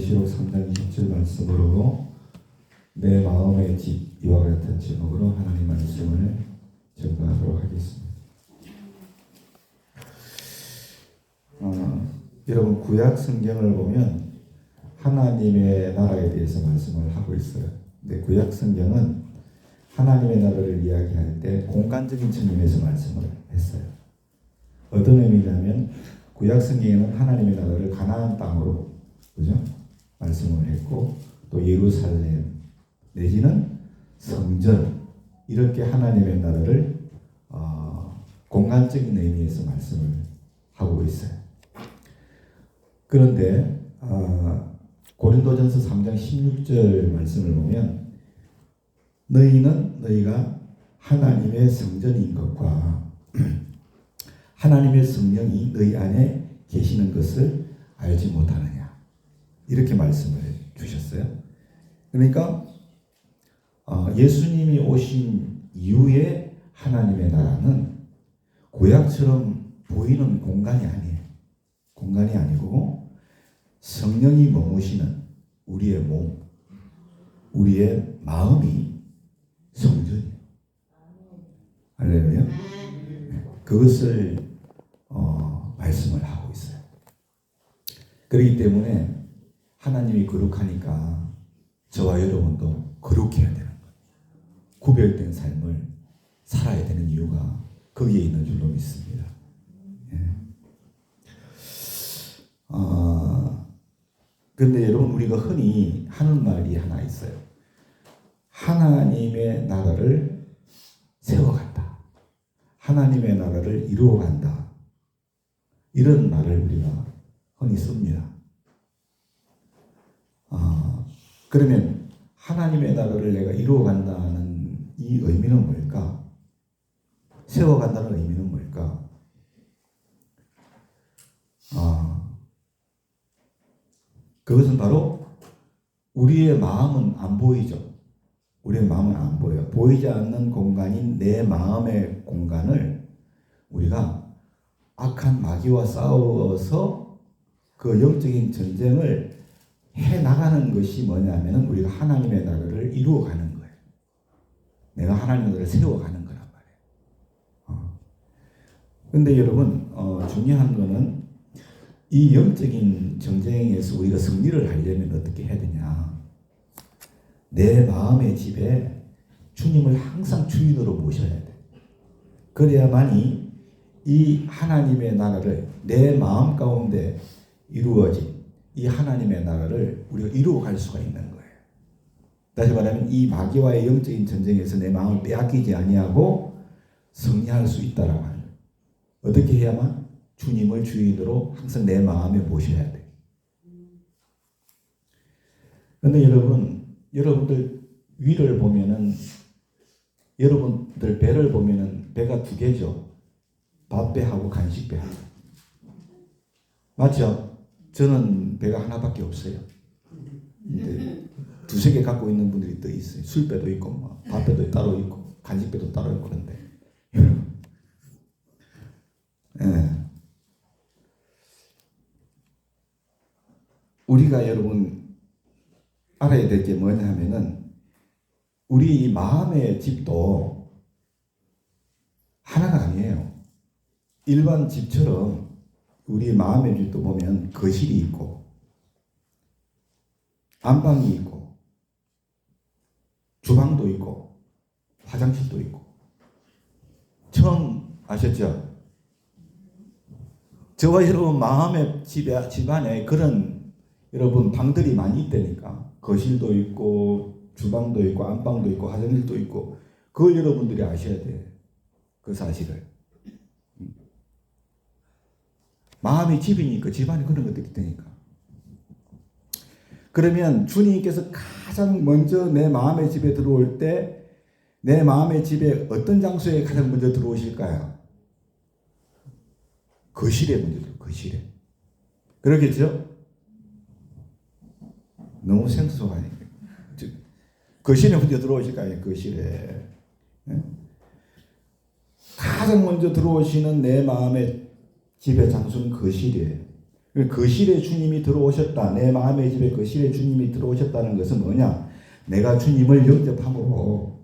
계시록 3장 20절 말씀으로 내 마음의 집 이와 같은 제목으로 하나님 말씀을 전가하도록 하겠습니다. 여러분 구약 성경을 보면 하나님의 나라에 대해서 말씀을 하고 있어요. 근데 구약 성경은 하나님의 나라를 이야기할 때 공간적인 측면에서 말씀을 했어요. 어떤 의미냐면 구약 성경에는 하나님의 나라를 가나안 땅으로 그죠? 말씀을 했고 또 예루살렘 내지는 성전 이렇게 하나님의 나라를 공간적인 의미에서 말씀을 하고 있어요. 그런데 고린도전서 3장 16절 말씀을 보면 너희가 하나님의 성전인 것과 하나님의 성령이 너희 안에 계시는 것을 알지 못하느냐 이렇게 말씀을 주셨어요. 그러니까 예수님이 오신 이후에 하나님의 나라는 구약처럼 보이는 공간이 아니에요. 공간이 아니고 성령이 머무시는 우리의 몸, 우리의 마음이 성전이에요. 할렐루야. 그것을 말씀을 하고 있어요. 그렇기 때문에 하나님이 거룩하니까 저와 여러분도 거룩해야 되는 거예요. 구별된 삶을 살아야 되는 이유가 거기에 있는 줄로 믿습니다. 그런데 여러분 우리가 흔히 하는 말이 하나 있어요. 하나님의 나라를 세워간다. 하나님의 나라를 이루어간다. 이런 말을 우리가 흔히 씁니다. 그러면 하나님의 나라를 내가 이루어간다는 이 의미는 뭘까? 세워간다는 의미는 뭘까? 그것은 바로 우리의 마음은 안 보이죠. 우리의 마음은 안 보여요. 보이지 않는 공간인 내 마음의 공간을 우리가 악한 마귀와 싸워서 그 영적인 전쟁을 해나가는 것이 뭐냐면 우리가 하나님의 나라를 이루어가는 거예요. 내가 하나님의 나라를 세워가는 거란 말이에요. 그런데 여러분 중요한 거는 이 영적인 전쟁에서 우리가 승리를 하려면 어떻게 해야 되냐. 내 마음의 집에 주님을 항상 주인으로 모셔야 돼. 그래야만이 이 하나님의 나라를 내 마음 가운데 이루어진 이 하나님의 나라를 우리가 이루어갈 수가 있는 거예요. 다시 말하면 이 마귀와의 영적인 전쟁에서 내 마음을 빼앗기지 아니하고 승리할 수 있다라고 하는 거예요. 어떻게 해야만? 주님을 주인으로 항상 내 마음에 모셔야 돼. 그런데 여러분들 위를 보면은 여러분들 배를 보면은 배가 두 개죠. 밥배하고 간식배하고. 맞죠? 저는 배가 하나밖에 없어요. 근데 두세 개 갖고 있는 분들이 또 있어요. 술배도 있고 밥배도 따로 있고 간식배도 따로 있고 그런데 우리가 여러분 알아야 될 게 뭐냐 하면은 우리 마음의 집도 하나가 아니에요. 일반 집처럼 우리 마음의 집도 보면 거실이 있고 안방이 있고 주방도 있고 화장실도 있고 처음 아셨죠? 저와 여러분 마음의 집안에 그런 여러분 방들이 많이 있다니까. 거실도 있고 주방도 있고 안방도 있고 화장실도 있고 그걸 여러분들이 아셔야 돼요. 그 사실을. 마음이 집이니까 집안에 그런 것들이 있다니까. 그러면 주님께서 가장 먼저 내 마음의 집에 들어올 때 내 마음의 집에 어떤 장소에 가장 먼저 들어오실까요? 거실에 먼저 들어오세요. 거실에. 그러겠죠? 너무 생소하니까. 거실에 먼저 들어오실까요? 거실에. 가장 먼저 들어오시는 내 마음의 집의 장소는 거실이에요. 거실에 주님이 들어오셨다. 내 마음의 집에 거실에 주님이 들어오셨다는 것은 뭐냐? 내가 주님을 영접함으로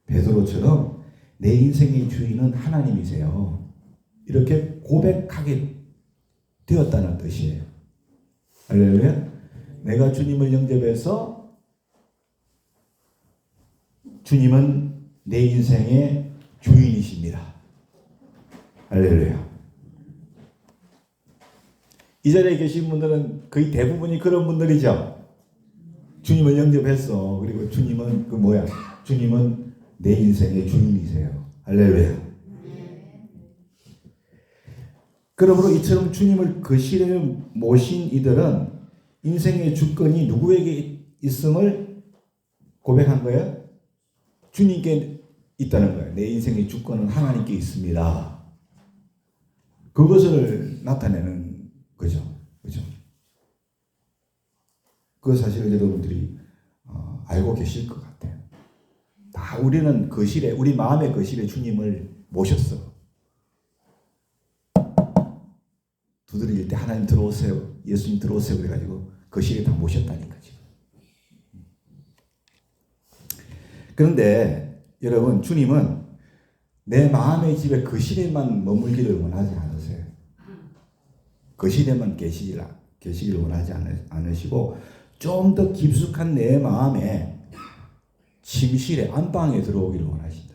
베드로처럼 내 인생의 주인은 하나님이세요. 이렇게 고백하게 되었다는 뜻이에요. 할렐루야. 내가 주님을 영접해서 주님은 내 인생의 주인이십니다. 할렐루야. 이 자리에 계신 분들은 거의 대부분이 그런 분들이죠. 주님을 영접했어. 그리고 주님은 주님은 내 인생의 주인이세요. 할렐루야. 그러므로 이처럼 주님을 거실에 모신 이들은 인생의 주권이 누구에게 있음을 고백한 거예요? 주님께 있다는 거예요. 내 인생의 주권은 하나님께 있습니다. 그것을 나타내는 거죠. 그죠? 그 사실을 여러분들이 알고 계실 것 같아요. 다 우리는 거실에, 우리 마음의 거실에 주님을 모셨어. 두드릴 때 하나님 들어오세요. 예수님 들어오세요. 그래가지고 거실에 다 모셨다니까 지금. 그런데 여러분, 주님은 내 마음의 집에 거실에만 머물기를 원하지 않으세요. 거실에만 계시기를 원하지 않으시고 좀 더 깊숙한 내 마음에 침실에 안방에 들어오기를 원하신다.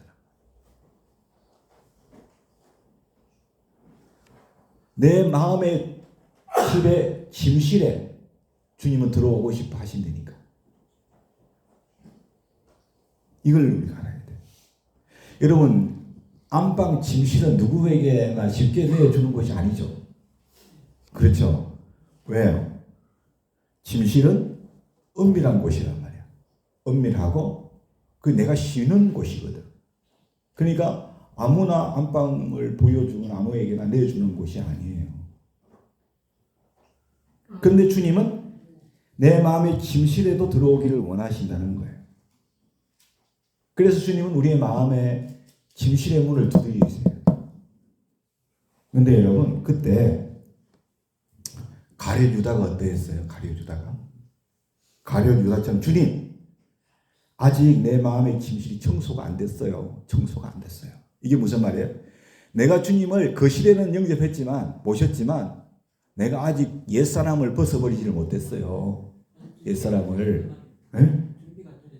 내 마음의 집에 침실에 주님은 들어오고 싶어 하신다니까. 이걸 우리가 알아야 돼. 여러분, 안방 침실은 누구에게나 쉽게 내어주는 것이 아니죠. 그렇죠? 왜요? 침실은 은밀한 곳이란 말이야. 은밀하고 그 내가 쉬는 곳이거든. 그러니까 아무나 안방을 보여주면 아무에게나 내주는 곳이 아니에요. 그런데 주님은 내 마음의 침실에도 들어오기를 원하신다는 거예요. 그래서 주님은 우리의 마음의 침실의 문을 두드리세요. 그런데 여러분, 그때 가룟 유다가 어떠했어요? 가룟 유다처럼 주님, 아직 내 마음의 침실이 청소가 안 됐어요. 이게 무슨 말이에요? 내가 주님을 거실에는 영접했지만, 모셨지만, 내가 아직 옛사람을 벗어버리지를 못했어요.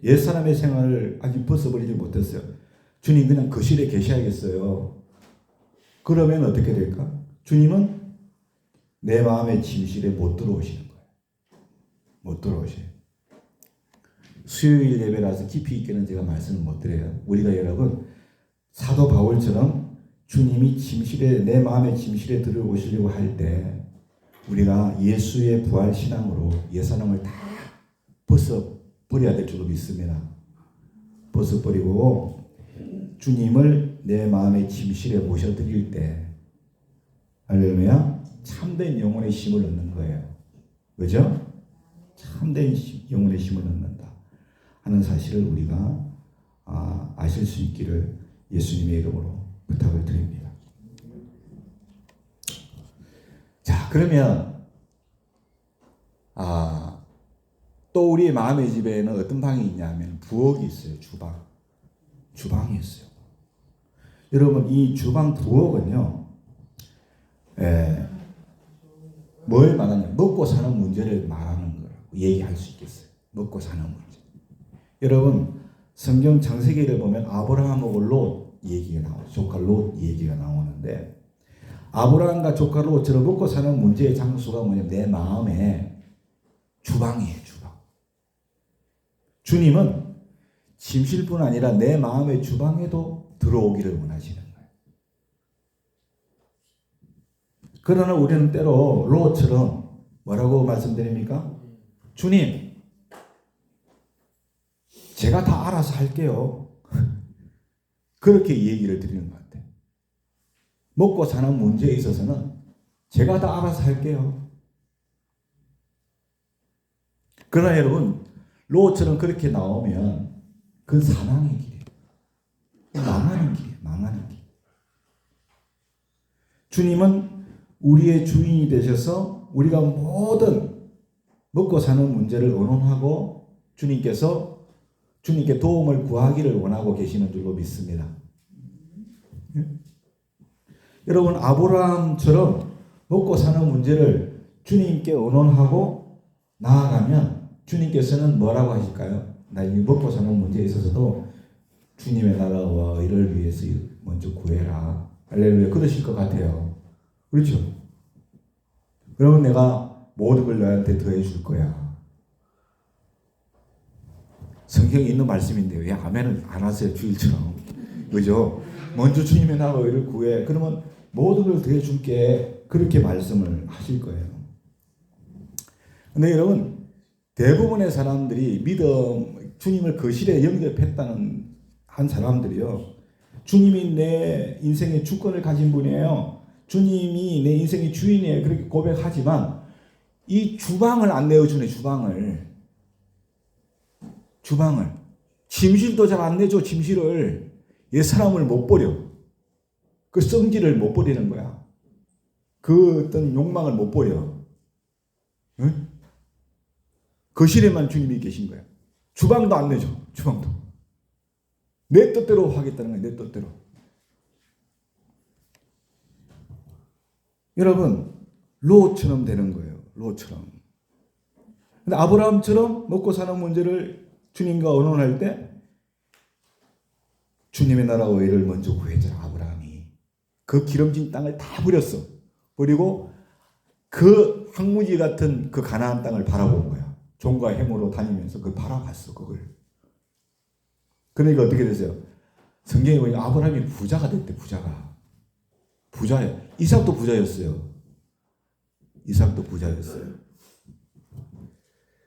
옛사람의 생활을 아직 벗어버리지 못했어요. 주님, 그냥 거실에 계셔야겠어요. 그러면 어떻게 될까? 주님은 내 마음의 침실에 못 들어오시는 거예요. 못 들어오셔요. 수요일 예배라서 깊이 있게는 제가 말씀을 못 드려요. 우리가 여러분, 사도 바울처럼 주님이 내 마음의 침실에 들어오시려고 할 때 우리가 예수의 부활 신앙으로 옛사람을 다 벗어버려야 될 줄로 믿습니다. 벗어버리고 주님을 내 마음의 침실에 모셔드릴 때, 할렐루야, 참된 영혼의 힘을 얻는 거예요. 그죠? 참된 영혼의 힘을 얻는다 하는 사실을 우리가 아실 수 있기를 예수님의 이름으로 부탁을 드립니다. 자, 그러면 또 우리의 마음의 집에는 어떤 방이 있냐면 부엌이 있어요. 주방이 있어요. 여러분, 이 주방 부엌은요, 뭘 말하냐? 먹고 사는 문제를 말하는 거라고 얘기할 수 있겠어요. 먹고 사는 문제. 여러분, 성경 창세기를 보면 아브라함하고 롯 얘기가 나와요. 조카 롯 얘기가 나오는데, 아브라함과 조카 롯처럼 먹고 사는 문제의 장소가 뭐냐면 내 마음의 주방이에요. 주방. 주님은 침실뿐 아니라 내 마음의 주방에도 들어오기를 원하시는 거예요. 그러나 우리는 때로 롯처럼 뭐라고 말씀드립니까? 주님, 제가 다 알아서 할게요. 그렇게 얘기를 드리는 것 같아요. 먹고 사는 문제에 있어서는 제가 다 알아서 할게요. 그러나 여러분, 롯처럼 그렇게 나오면 그건 사망의 길이에요. 망하는 길. 주님은 우리의 주인이 되셔서 우리가 모든 먹고 사는 문제를 의논하고 주님께 도움을 구하기를 원하고 계시는 줄로 믿습니다. 여러분, 아브라함처럼 먹고 사는 문제를 주님께 의논하고 나아가면 주님께서는 뭐라고 하실까요? 나 이 먹고 사는 문제에 있어서도 주님의 나라와 의를 위해서 먼저 구해라. 할렐루야. 그러실 것 같아요. 그렇죠? 그러면 내가 모든 걸 너한테 더해 줄 거야. 성경에 있는 말씀인데 왜 아멘을 안 하세요? 주일처럼. 그죠? 먼저 주님의 나라와 의를 구해. 그러면 모든 걸 더해 줄게. 그렇게 말씀을 하실 거예요. 근데 여러분, 대부분의 사람들이 주님을 거실에 영접했다는 한 사람들이요. 주님이 내 인생의 주권을 가진 분이에요. 주님이 내 인생의 주인이에요. 그렇게 고백하지만 이 주방을 안 내어주네. 주방을. 짐실도 잘 안 내줘. 짐실을. 옛 사람을 못 버려. 그 성질을 못 버리는 거야. 그 어떤 욕망을 못 버려. 응? 거실에만 주님이 계신 거야. 주방도 안 내줘. 주방도. 내 뜻대로 하겠다는 거야. 내 뜻대로. 여러분, 롯처럼 되는 거예요. 롯처럼. 근데 아브라함처럼 먹고 사는 문제를 주님과 의논할 때 주님의 나라와 의를 먼저 구했잖아. 아브라함이. 그 기름진 땅을 다 버렸어. 버리고 그 황무지 같은 그 가나안 땅을 바라본 거야. 종과 해모로 다니면서 그걸 바라봤어. 그걸. 그러니까 어떻게 됐어요? 성경에 보니까 아브라함이 부자가 됐대. 부자예요. 이삭도 부자였어요.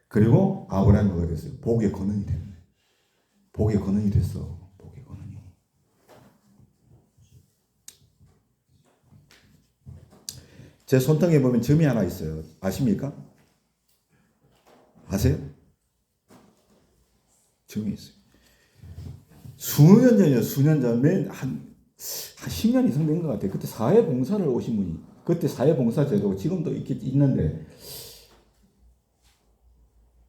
그리고 아브라함이 뭐가 됐어요? 복의 근원이 됐네. 복의 근원이 됐어. 복의 근원이. 제 손등에 보면 점이 하나 있어요. 아십니까? 아세요? 점이 있어요. 수년 전에 한 10년 이상 된 것 같아요. 그때 사회봉사를 오신 분이, 그때 사회봉사 제도 지금도 있는데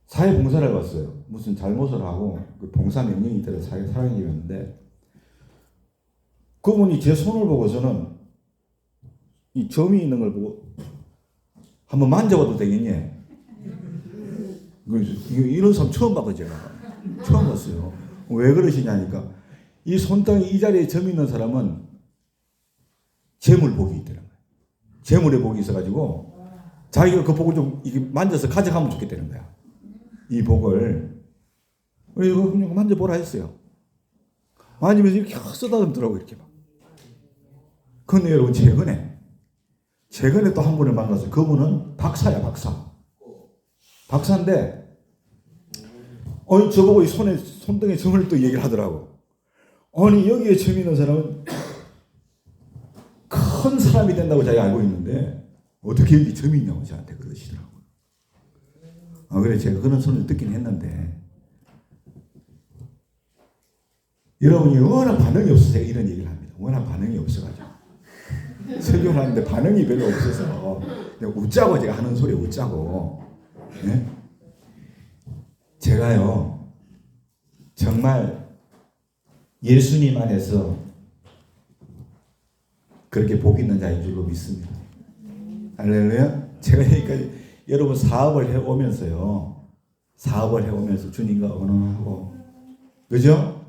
사회봉사를 갔어요. 무슨 잘못을 하고 그 봉사 명령이 있더라고요. 사회사랑이었는데 그분이 제 손을 보고서는 이 점이 있는 걸 보고 한번 만져봐도 되겠냐? 이런 사람 처음 봤거든요. 제가. 처음 봤어요. 왜 그러시냐니까 이 손등에 이 자리에 점 있는 사람은 재물복이 있더라고요. 재물의 복이 있어가지고 자기가 그 복을 좀 만져서 가져가면 좋겠다는 거야. 이 복을. 그래서 그냥 만져보라 했어요. 만지면서 이렇게 쓰다듬더라고요. 이렇게 막. 근데 여러분, 최근에 또 한 분을 만났어요. 그분은 박사야, 박사인데 저보고 이 손등에 점을 또 얘기를 하더라고. 아니, 여기에 점 있는 사람은 큰 사람이 된다고 자기가 알고 있는데 어떻게 여기 점이 있냐고 저한테 그러시더라고요. 그래 제가 그런 소리를 듣긴 했는데 여러분이 워낙 반응이 없어서 제가 이런 얘기를 합니다. 워낙 반응이 없어가지고 설교를 하는데 반응이 별로 없어서 웃자고 제가 하는 소리에 웃자고. 네? 제가요 정말 예수님 안에서 그렇게 복 있는 자인 줄로 믿습니다. 할렐루야. 제가 여기까지 여러분 사업을 해오면서 주님과 의논하고, 그죠?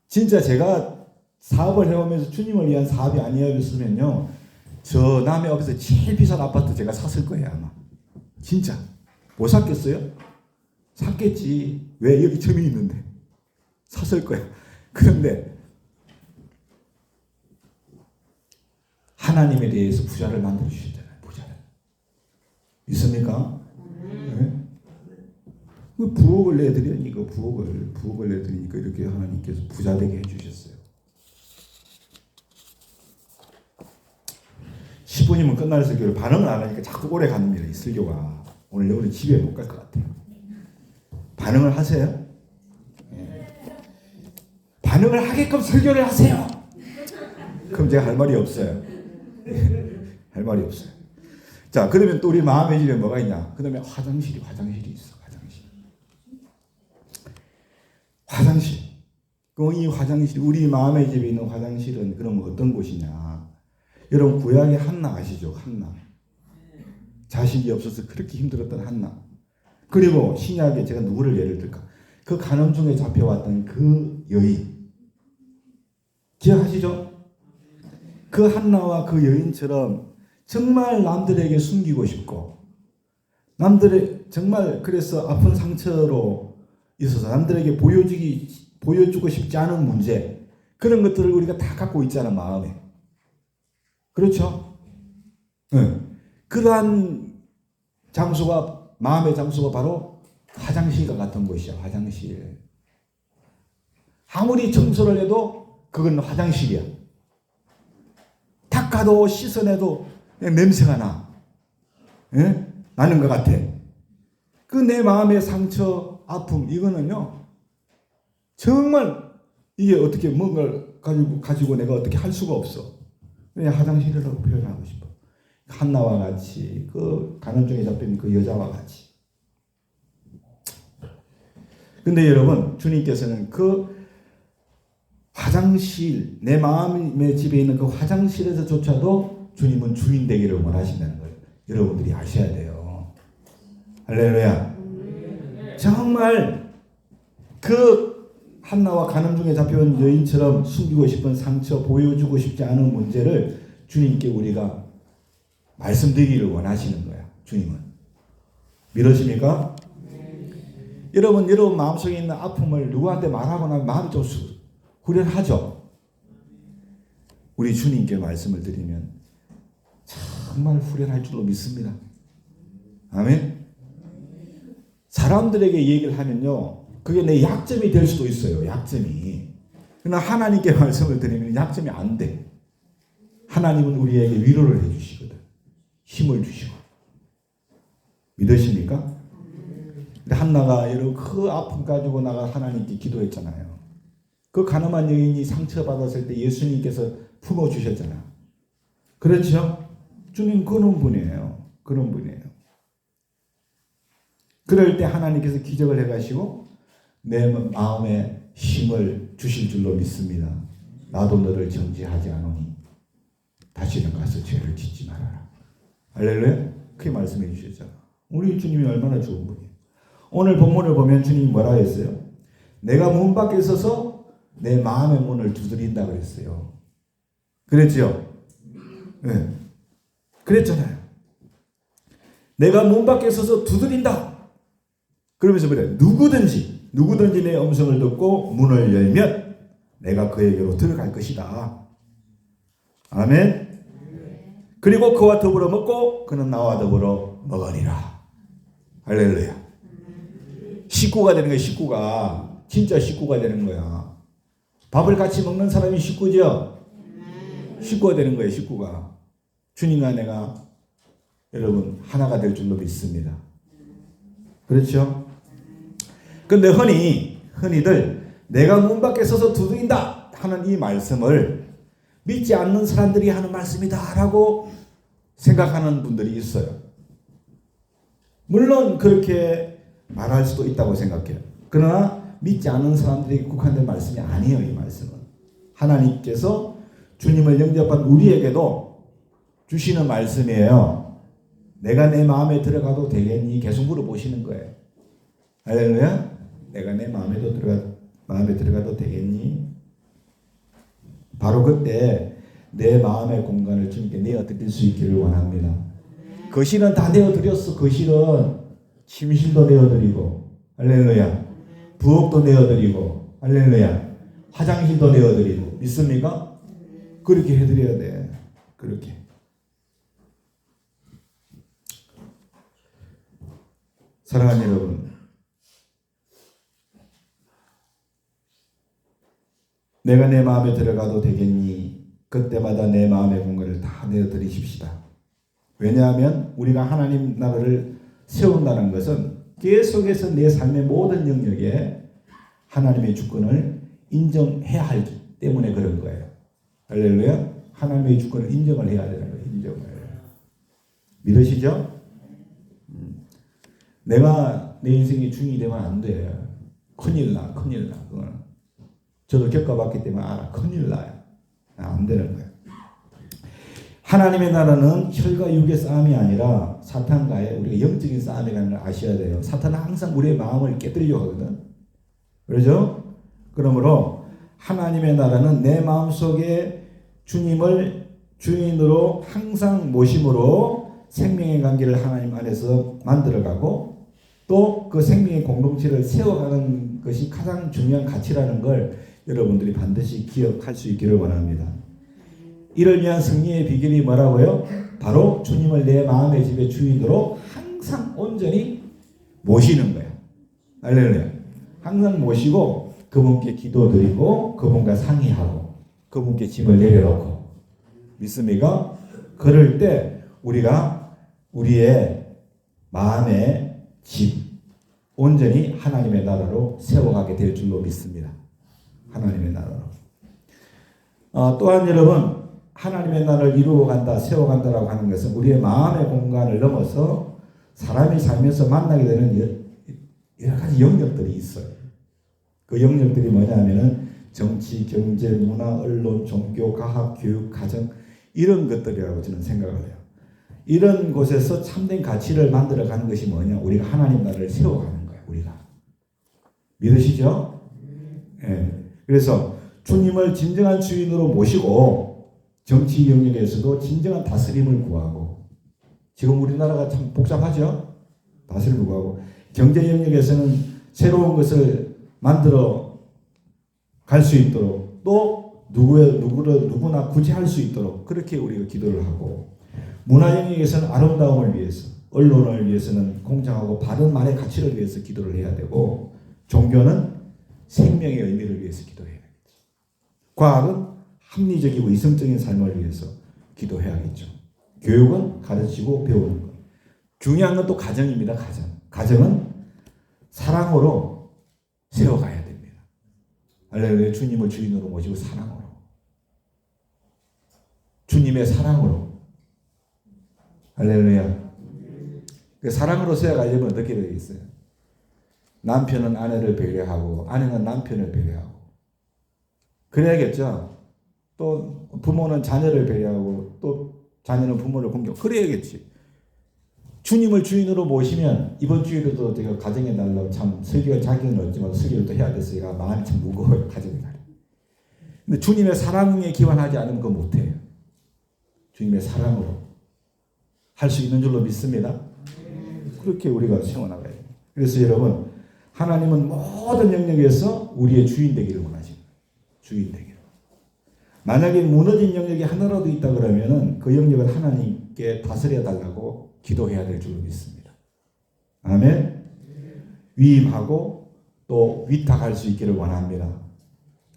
진짜 제가 사업을 해오면서 주님을 위한 사업이 아니었으면요 저 남의 앞에서 제일 비싼 아파트 제가 샀을 거예요. 아마 진짜 못 샀겠어요? 샀겠지. 왜? 여기 점이 있는데 샀을 거야. 그런데 하나님에 대해서 부자를 만들어 주셨잖아요. 부자를. 있습니까? 네? 부엌을 내드리니까 부엌을 내드리니까 이렇게 하나님께서 부자 되게 해주셨어요. 10분이면 끝날 설교를 반응을 안 하니까 자꾸 오래 갑니다. 이 설교가. 오늘 집에 못 갈 것 같아요. 반응을 하세요? 네. 반응을 하게끔 설교를 하세요. 그럼 제가 할 말이 없어요. 할 말이 없어요. 자, 그러면 또 우리 마음의 집에 뭐가 있냐? 그 다음에 화장실이 있어. 화장실. 이 화장실, 우리 마음의 집에 있는 화장실은 그럼 어떤 곳이냐? 여러분, 구약의 한나 아시죠? 한나. 자식이 없어서 그렇게 힘들었던 한나. 그리고 신약에 제가 누구를 예를 들까? 그 간음 중에 잡혀왔던 그 여인. 기억하시죠? 그 한나와 그 여인처럼 정말 남들에게 숨기고 싶고, 남들의 정말 그래서 아픈 상처로 있어서 남들에게 보여주고 싶지 않은 문제, 그런 것들을 우리가 다 갖고 있잖아, 마음에. 그렇죠? 네. 그러한 장소가, 마음의 장소가 바로 화장실과 같은 곳이야, 화장실. 아무리 청소를 해도 그건 화장실이야. 닦아도 씻어내도 그냥 냄새가 나. 예? 나는 것 같아. 그 내 마음의 상처, 아픔, 이거는요, 정말 이게 어떻게 뭔가를 가지고 내가 어떻게 할 수가 없어. 그냥 화장실이라고 표현하고 싶어. 한나와 같이, 그 간음 중에 잡힌 그 여자와 같이. 근데 여러분, 주님께서는 그 화장실, 내 마음의 집에 있는 그 화장실에서조차도 주님은 주인 되기를 원하신다는 걸 여러분들이 아셔야 돼요. 할렐루야. 정말 그 한나와 간음 중에 잡혀온 여인처럼 숨기고 싶은 상처, 보여주고 싶지 않은 문제를 주님께 우리가 말씀드리기를 원하시는 거야. 주님은. 믿으십니까? 여러분 마음속에 있는 아픔을 누구한테 말하고 나면 마음이 좀 후련하죠. 우리 주님께 말씀을 드리면 정말 후련할 줄로 믿습니다. 아멘. 사람들에게 얘기를 하면요, 그게 내 약점이 될 수도 있어요. 약점이. 그러나 하나님께 말씀을 드리면 약점이 안 돼. 하나님은 우리에게 위로를 해주시거든. 힘을 주시고. 믿으십니까? 근데 한나가 여러분 그 아픔 가지고 나가 하나님께 기도했잖아요. 그 가늠한 여인이 상처받았을 때 예수님께서 품어주셨잖아요. 그렇죠? 주님 그런 분이에요. 그런 분이에요. 그럴 때 하나님께서 기적을 해가시고 내 마음에 힘을 주실 줄로 믿습니다. 나도 너를 정죄하지 않으니 다시는 가서 죄를 짓지 말아라. 할렐루야? 그렇게 말씀해 주셨잖아. 우리 주님이 얼마나 좋은 분이에요. 오늘 본문을 보면 주님이 뭐라 했어요? 내가 문 밖에 서서 내 마음의 문을 두드린다 그랬어요. 그랬죠? 네. 그랬잖아요. 내가 문 밖에 서서 두드린다. 그러면서 그래. 누구든지 내 음성을 듣고 문을 열면 내가 그에게로 들어갈 것이다. 아멘. 그리고 그와 더불어 먹고 그는 나와 더불어 먹으리라. 할렐루야. 식구가 되는 거야. 식구가. 진짜 식구가 되는 거야. 밥을 같이 먹는 사람이 식구죠. 식구가 되는 거예요. 식구가. 주님과 내가 여러분 하나가 될 줄로 믿습니다. 그렇죠? 근데 흔히들 내가 문 밖에 서서 두드린다 하는 이 말씀을 믿지 않는 사람들이 하는 말씀이다 라고 생각하는 분들이 있어요. 물론 그렇게 말할 수도 있다고 생각해요. 그러나 믿지 않는 사람들에게 국한된 말씀이 아니에요. 이 말씀은 하나님께서 주님을 영접한 우리에게도 주시는 말씀이에요. 내가 내 마음에 들어가도 되겠니? 계속 물어보시는 거예요. 할렐루야. 내가 내 마음에 들어가도 되겠니? 바로 그때 내 마음의 공간을 주님께 내어드릴 수 있기를 원합니다. 거실은 다 내어드렸어. 거실은 침실도 내어드리고, 할렐루야. 부엌도 내어드리고, 할렐루야. 화장실도 내어드리고, 믿습니까? 그렇게 해드려야 돼. 그렇게. 사랑하는 여러분, 내가 내 마음에 들어가도 되겠니? 그때마다 내 마음의 공간을 다 내어드리십시다. 왜냐하면 우리가 하나님 나라를 세운다는 것은 계속해서 내 삶의 모든 영역에 하나님의 주권을 인정해야 하기 때문에 그런 거예요. 할렐루야. 하나님의 주권을 인정을 해야 되는 거예요. 인정을. 믿으시죠? 내가 내 인생의 주인이 되면 안 돼. 큰일 나. 그거는. 저도 겪어봤기 때문에 알아. 큰일 나요. 안 되는 거예요. 하나님의 나라는 혈과 육의 싸움이 아니라 사탄과의 우리가 영적인 싸움이라는 걸 아셔야 돼요. 사탄은 항상 우리의 마음을 깨뜨리려고 하거든. 그렇죠? 그러므로 하나님의 나라는 내 마음속에 주님을 주인으로 항상 모심으로 생명의 관계를 하나님 안에서 만들어가고 또 그 생명의 공동체를 세워가는 것이 가장 중요한 가치라는 걸 여러분들이 반드시 기억할 수 있기를 원합니다. 이를 위한 승리의 비결이 뭐라고요? 바로 주님을 내 마음의 집의 주인으로 항상 온전히 모시는 거예요. 알렐루야. 항상 모시고 그분께 기도드리고 그분과 상의하고 그분께 짐을 내려놓고 믿습니까? 그럴 때 우리가 우리의 마음의 집 온전히 하나님의 나라로 세워가게 될 줄로 믿습니다. 하나님의 나라로. 또한 여러분 하나님의 나라를 이루어간다, 세워간다라고 하는 것은 우리의 마음의 공간을 넘어서 사람이 살면서 만나게 되는 여러 가지 영역들이 있어요. 그 영역들이 뭐냐면은 정치, 경제, 문화, 언론, 종교, 과학, 교육, 가정 이런 것들이라고 저는 생각을 해요. 이런 곳에서 참된 가치를 만들어가는 것이 뭐냐? 우리가 하나님 나라를 세워가는 거예요. 우리가. 믿으시죠? 예. 그래서 주님을 진정한 주인으로 모시고 정치 영역에서도 진정한 다스림을 구하고 지금 우리나라가 참 복잡하죠? 다스림을 구하고 경제 영역에서는 새로운 것을 만들어 갈 수 있도록 또 누구나 구제할 수 있도록 그렇게 우리가 기도를 하고 문화 영역에서는 아름다움을 위해서 언론을 위해서는 공정하고 바른 말의 가치를 위해서 기도를 해야 되고 종교는 생명의 의미를 위해서 기도해야겠죠. 과학은 합리적이고 이성적인 삶을 위해서 기도해야겠죠. 교육은 가르치고 배우는 것. 중요한 건 또 가정입니다. 가정은 사랑으로 세워가야 됩니다. 할렐루야. 주님을 주인으로 모시고 사랑으로. 주님의 사랑으로. 할렐루야. 그 사랑으로 세워가려면 어떻게 되겠어요? 남편은 아내를 배려하고 아내는 남편을 배려하고 그래야겠죠. 또 부모는 자녀를 배려하고 또 자녀는 부모를 공격. 그래야겠지. 주님을 주인으로 모시면 이번 주일에도 제가 가정의 날로 참 설교할 자격은 없지만 설교를 또 해야 됐으니까 마음이 참 무거워요. 가정의 날. 근데 주님의 사랑에 기반하지 않으면 그거 못해요. 주님의 사랑으로 할 수 있는 줄로 믿습니다. 그렇게 우리가 세워나가야 돼요. 그래서 여러분 하나님은 모든 영역에서 우리의 주인 되기를 원하십니다. 주인 되기를. 만약에 무너진 영역이 하나라도 있다 그러면은 그 영역을 하나님께 다스려 달라고 기도해야 될 줄로 믿습니다. 아멘. 위임하고 또 위탁할 수 있기를 원합니다.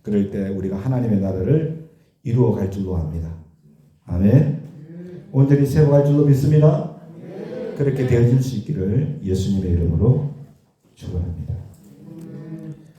그럴 때 우리가 하나님의 나라를 이루어 갈 줄로 압니다. 아멘. 온전히 세워갈 줄로 믿습니다. 그렇게 되어질 수 있기를 예수님의 이름으로 축원합니다.